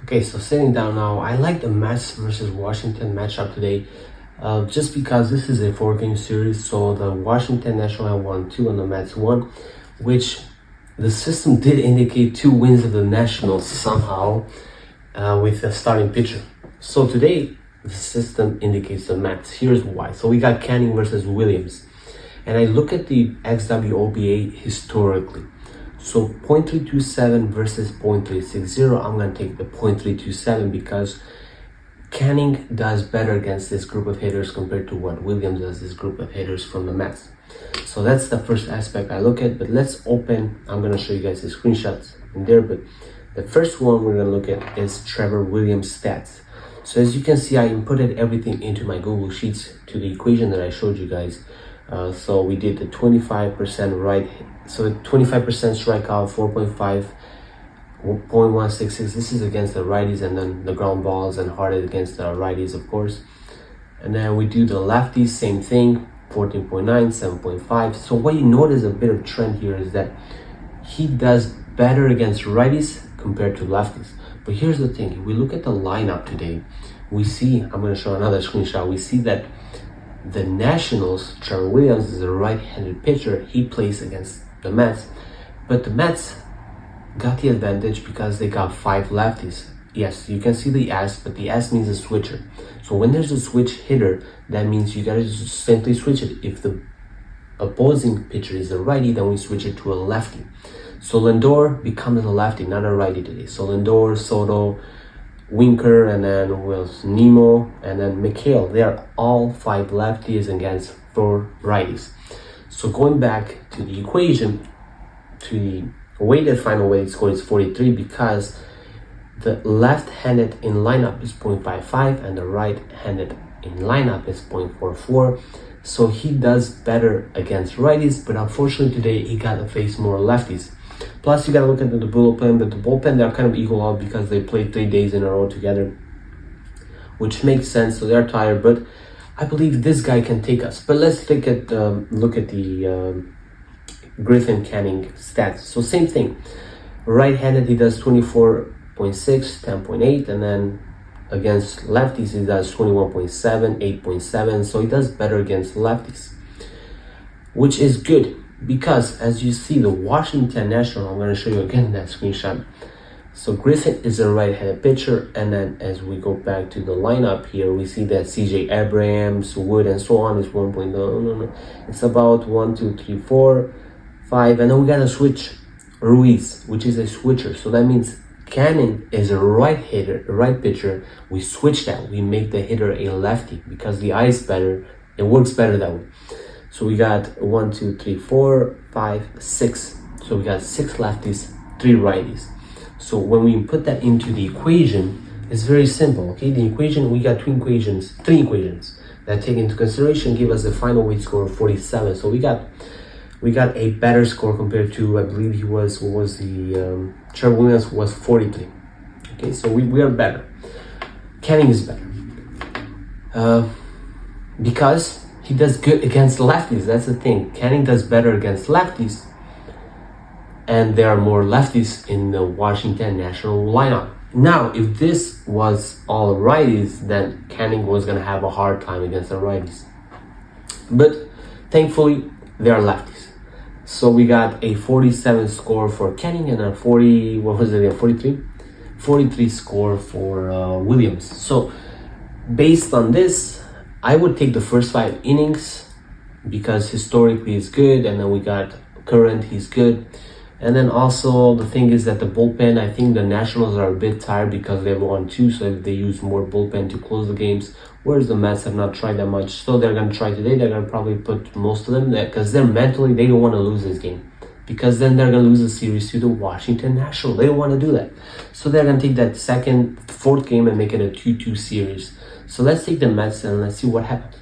Okay, so sitting down now, I like the Mets versus Washington matchup today, just because this is a four-game series. So the Washington Nationals have won two and the Mets won, which the system did indicate two wins of the Nationals somehow with a starting pitcher. So today the system indicates the Mets. Here's why. So we got Canning versus Williams, and I look at the wOBA historically. So 0.327 versus 0.360, I'm going to take the 0.327 because Canning does better against this group of hitters compared to what Williams does this group of hitters from the Mets. So that's the first aspect I look at, but let's open, I'm going to show you guys the screenshots in there, but the first one we're going to look at is Trevor Williams stats. So as you can see, I inputted everything into my Google Sheets to the equation that I showed you guys. So we did the 25% right, so 25% strikeout, 4.5, 0.166. This is against the righties, and then the ground balls and HardHit against the righties, of course. And then we do the lefties, same thing, 14.9, 7.5. So what you notice a bit of trend here is that he does better against righties compared to lefties. But here's the thing, if we look at the lineup today, we see, I'm going to show another screenshot, we see that the Nationals, Trevor Williams is a right-handed pitcher. He plays against the Mets, but the Mets got the advantage because they got 5 lefties. Yes, you can see the S, but the S means a switcher. So when there's a switch hitter, that means you gotta just simply switch it. If the opposing pitcher is a righty, then we switch it to a lefty. So Lindor becomes a lefty, not a righty today. So Lindor, Soto, Winker, and then who else? Nemo, and then McHale. They are all 5 lefties against 4 righties. So going back to the equation, to the weighted final weighted score is 43 because the left-handed in lineup is 0.55 and the right-handed in lineup is 0.44. So he does better against righties, but unfortunately today he got to face more lefties. Plus, you gotta look at the bullpen, but the bullpen, they're kind of equal out because they played 3 days in a row together, which makes sense. So they're tired, but I believe this guy can take us. But let's look at the Griffin Canning stats. So same thing, right-handed he does 24.6, 10.8, and then against lefties he does 21.7, 8.7. So he does better against lefties, which is good. Because as you see, the Washington Nationals, I'm going to show you again that screenshot. So Griffin is a right-handed pitcher, and then as we go back to the lineup here, we see that CJ Abrams, Wood, and so on is 1.0. No. It's about 1, 2, 3, 4, 5, and then we got to switch Ruiz, which is a switcher. So that means Canning is a right hitter, a right pitcher. We switch that. We make the hitter a lefty because the eye is better. It works better that way. So we got 1, 2, 3, 4, 5, 6. So we got 6 lefties, 3 righties. So when we put that into the equation, it's very simple, okay? The equation, we got 3 equations that take into consideration, give us the final weight score of 47. So we got a better score compared to, I believe he was, what was the, Trevor Williams was 43. Okay, so we are better. Canning is better. Because he does good against lefties. That's the thing. Canning does better against lefties, and there are more lefties in the Washington National lineup. Now, if this was all righties, then Canning was going to have a hard time against the righties. But thankfully, they are lefties. So we got a 47 score for Canning and a 43 score for Williams. So based on this, I would take the first 5 innings because historically he's good, and then we got current, he's good. And then also the thing is that the bullpen, I think the Nationals are a bit tired because they've won 2, so they use more bullpen to close the games, whereas the Mets have not tried that much. So they're going to try today. They're going to probably put most of them there because they're mentally, they don't want to lose this game, because then they're going to lose the series to the Washington Nationals. They don't want to do that. So they're going to take that 4th game and make it a 2-2 series. So let's take the Mets and let's see what happens.